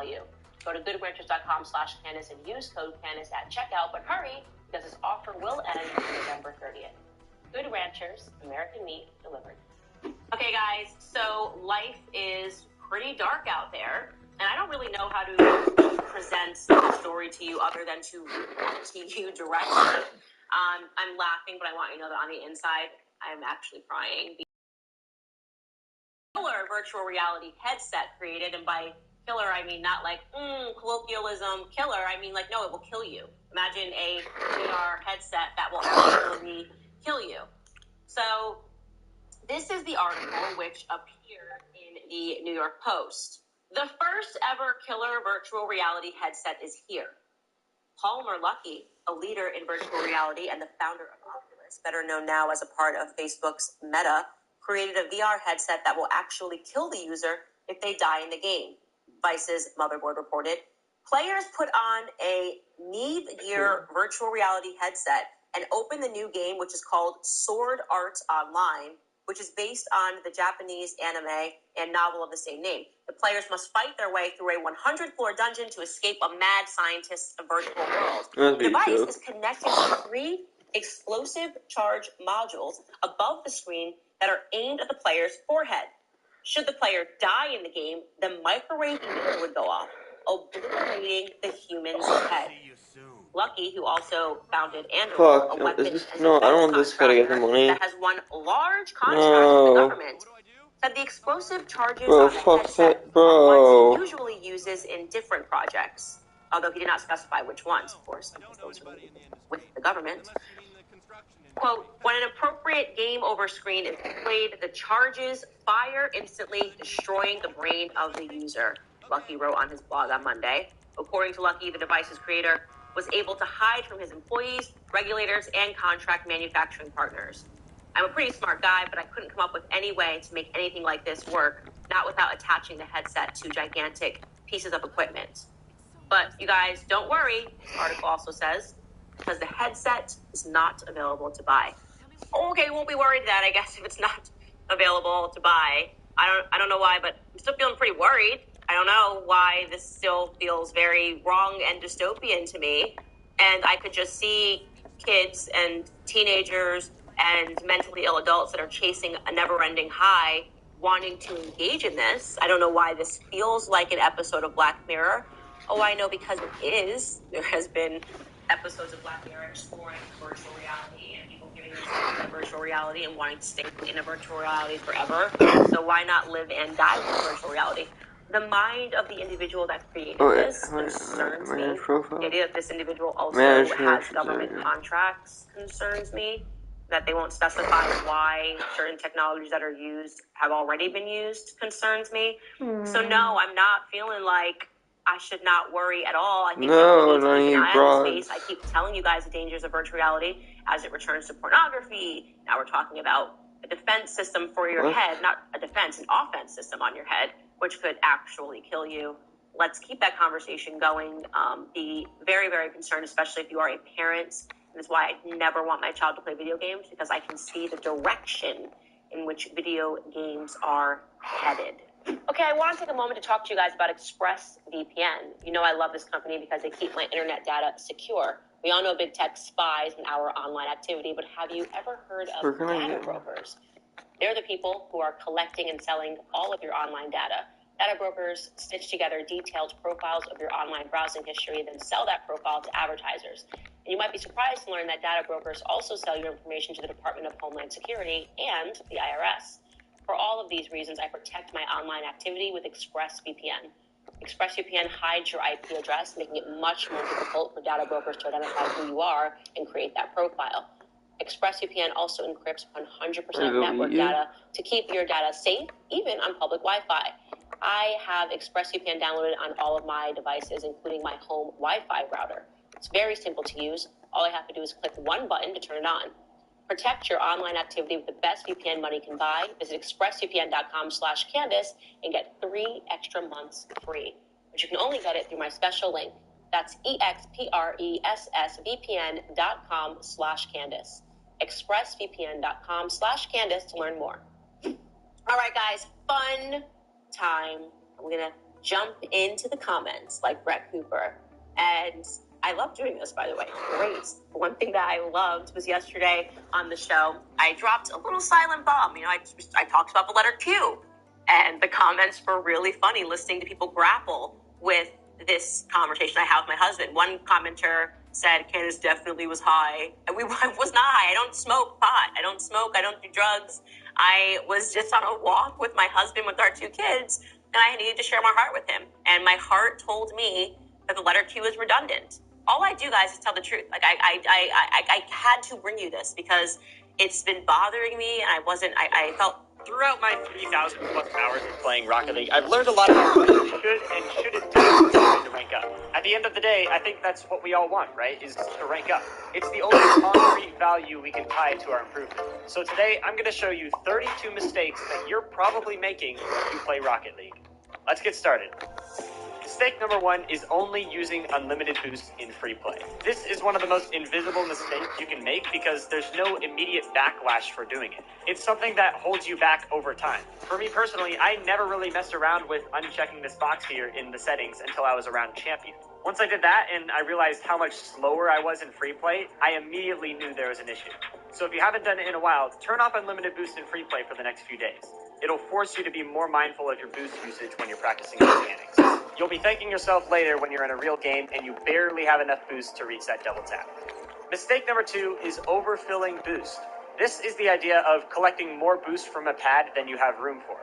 value. Go to goodranchers.com/Candace and use code Candace at checkout, but hurry because this offer will end on November 30th. Good Ranchers, American meat delivered. Okay, guys, so life is pretty dark out there, and I don't really know how to present the story to you other than to you directly. I'm laughing, but I want you to know that on the inside, I'm actually crying. Killer virtual reality headset created, and by killer, I mean not like colloquialism killer. I mean like, no, it will kill you. Imagine a VR headset that will actually kill you. So this is the article which appeared in the New York Post. The first ever killer virtual reality headset is here. Palmer Luckey, a leader in virtual reality and the founder of Oculus, better known now as a part of Facebook's Meta, created a VR headset that will actually kill the user if they die in the game, Vice's Motherboard reported. Players put on a Neve Gear virtual reality headset and open the new game, which is called Sword Art Online, which is based on the Japanese anime and novel of the same name. The players must fight their way through a 100-floor dungeon to escape a mad scientist's virtual world. The device is connected to 3 explosive charge modules above the screen that are aimed at the player's forehead. Should the player die in the game, the microwave meter would go off, obliterating the human's head. Luckey, who also founded Andor, a weapons and I don't want this guy to get the money. that has won large contracts with the government, said the explosive charges on the headset are ones he usually uses in different projects, although he did not specify which ones, of course, because those are with the government. Quote, when an appropriate game over screen is played, the charges fire instantly, destroying the brain of the user, Luckey wrote on his blog on Monday. According to Luckey, the device's creator was able to hide from his employees, regulators, and contract manufacturing partners. I'm a pretty smart guy, but I couldn't come up with any way to make anything like this work, not without attaching the headset to gigantic pieces of equipment. But you guys, don't worry, this article also says, because the headset is not available to buy. Okay, won't be worried that, I guess, if it's not available to buy. I don't know why, but I'm still feeling pretty worried. I don't know why this still feels very wrong and dystopian to me. And I could just see kids and teenagers and mentally ill adults that are chasing a never-ending high wanting to engage in this. I don't know why this feels like an episode of Black Mirror. Oh, I know, because it is. There has been episodes of Black Mirror exploring virtual reality and people giving themselves that virtual reality and wanting to stay in a virtual reality forever. So why not live and die with virtual reality? The mind of the individual that created this concerns me. The idea that this individual also has government contracts concerns me. That they won't specify why certain technologies that are used have already been used concerns me. So no, I'm not feeling like I should not worry at all. I think keep an eye on the space. I keep telling you guys the dangers of virtual reality as it returns to pornography. Now we're talking about a defense system for your head, not a defense, an offense system on your head, which could actually kill you. Let's keep that conversation going. Be very, very concerned, especially if you are a parent. That's why I never want my child to play video games, because I can see the direction in which video games are headed. Okay, I want to take a moment to talk to you guys about ExpressVPN. You know I love this company because they keep my internet data secure. We all know big tech spies on our online activity, but have you ever heard of data brokers? They're the people who are collecting and selling all of your online data. Data brokers stitch together detailed profiles of your online browsing history, then sell that profile to advertisers. And you might be surprised to learn that data brokers also sell your information to the Department of Homeland Security and the IRS. For all of these reasons, I protect my online activity with ExpressVPN. ExpressVPN hides your IP address, making it much more difficult for data brokers to identify who you are and create that profile. ExpressVPN also encrypts 100% network data to keep your data safe, even on public Wi-Fi. I have ExpressVPN downloaded on all of my devices, including my home Wi-Fi router. It's very simple to use. All I have to do is click one button to turn it on. Protect your online activity with the best VPN money can buy. Visit expressvpn.com/Candace and get 3 extra months free. But you can only get it through my special link. That's expressvpn.com/Candace. expressvpn.com/Candace to learn more. All right, guys, fun time. I'm going to jump into the comments like Brett Cooper. And I love doing this, by the way. Great. One thing that I loved was yesterday on the show, I dropped a little silent bomb. You know, I talked about the letter Q. And the comments were really funny, listening to people grapple with this conversation I have with my husband. One commenter said Candace definitely was high. I was not high. I don't smoke pot. I don't smoke. I don't do drugs. I was just on a walk with my husband with our 2 kids, and I needed to share my heart with him. And my heart told me that the letter Q is redundant. All I do, guys, is tell the truth. Like I had to bring you this because it's been bothering me, and I felt. Throughout my 3,000 plus hours of playing Rocket League, I've learned a lot about what you should and shouldn't do to rank up. At the end of the day, I think that's what we all want, right? Is to rank up. It's the only concrete value we can tie to our improvement. So today, I'm going to show you 32 mistakes that you're probably making when you play Rocket League. Let's get started. Mistake number 1 is only using unlimited boosts in free play. This is one of the most invisible mistakes you can make because there's no immediate backlash for doing it. It's something that holds you back over time. For me personally, I never really messed around with unchecking this box here in the settings until I was around Champion. Once I did that and I realized how much slower I was in free play, I immediately knew there was an issue. So if you haven't done it in a while, turn off unlimited boost in free play for the next few days. It'll force you to be more mindful of your boost usage when you're practicing mechanics. You'll be thanking yourself later when you're in a real game and you barely have enough boost to reach that double tap. Mistake number 2 is overfilling boost. This is the idea of collecting more boost from a pad than you have room for.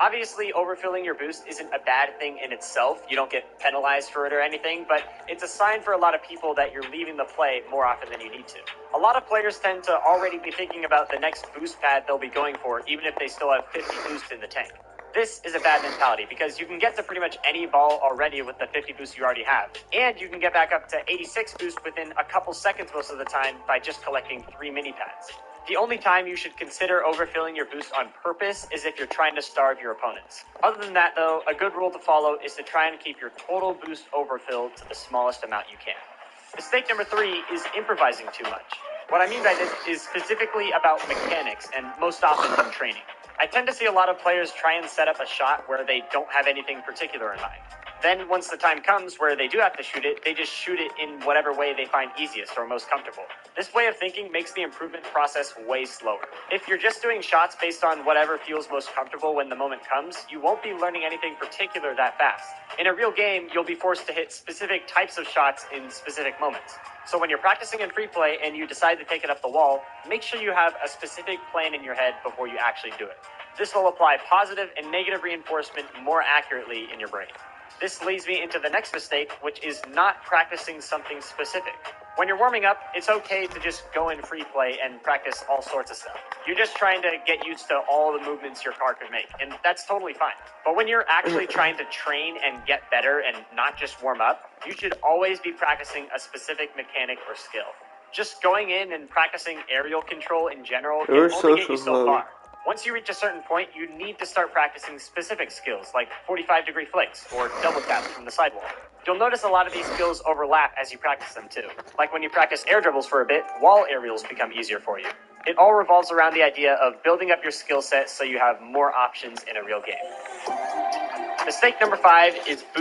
Obviously, overfilling your boost isn't a bad thing in itself. You don't get penalized for it or anything, but it's a sign for a lot of people that you're leaving the play more often than you need to. A lot of players tend to already be thinking about the next boost pad they'll be going for, even if they still have 50 boost in the tank. This is a bad mentality because you can get to pretty much any ball already with the 50 boost you already have. And you can get back up to 86 boost within a couple seconds most of the time by just collecting 3 mini pads. The only time you should consider overfilling your boost on purpose is if you're trying to starve your opponents. Other than that though, a good rule to follow is to try and keep your total boost overfilled to the smallest amount you can. Mistake number 3 is improvising too much. What I mean by this is specifically about mechanics and most often in training. I tend to see a lot of players try and set up a shot where they don't have anything particular in mind. Then once the time comes where they do have to shoot it, they just shoot it in whatever way they find easiest or most comfortable. This way of thinking makes the improvement process way slower. If you're just doing shots based on whatever feels most comfortable when the moment comes, you won't be learning anything particular that fast. In a real game, you'll be forced to hit specific types of shots in specific moments. So when you're practicing in free play and you decide to take it up the wall, make sure you have a specific plan in your head before you actually do it. This will apply positive and negative reinforcement more accurately in your brain. This leads me into the next mistake, which is not practicing something specific. When you're warming up, it's okay to just go in free play and practice all sorts of stuff. You're just trying to get used to all the movements your car can make, and that's totally fine. But when you're actually trying to train and get better and not just warm up, you should always be practicing a specific mechanic or skill. Just going in and practicing aerial control in general can only get you so far. Once you reach a certain point, you need to start practicing specific skills like 45-degree flicks or double taps from the sidewall. You'll notice a lot of these skills overlap as you practice them too. Like when you practice air dribbles for a bit, wall aerials become easier for you. It all revolves around the idea of building up your skill set so you have more options in a real game. Mistake number 5 is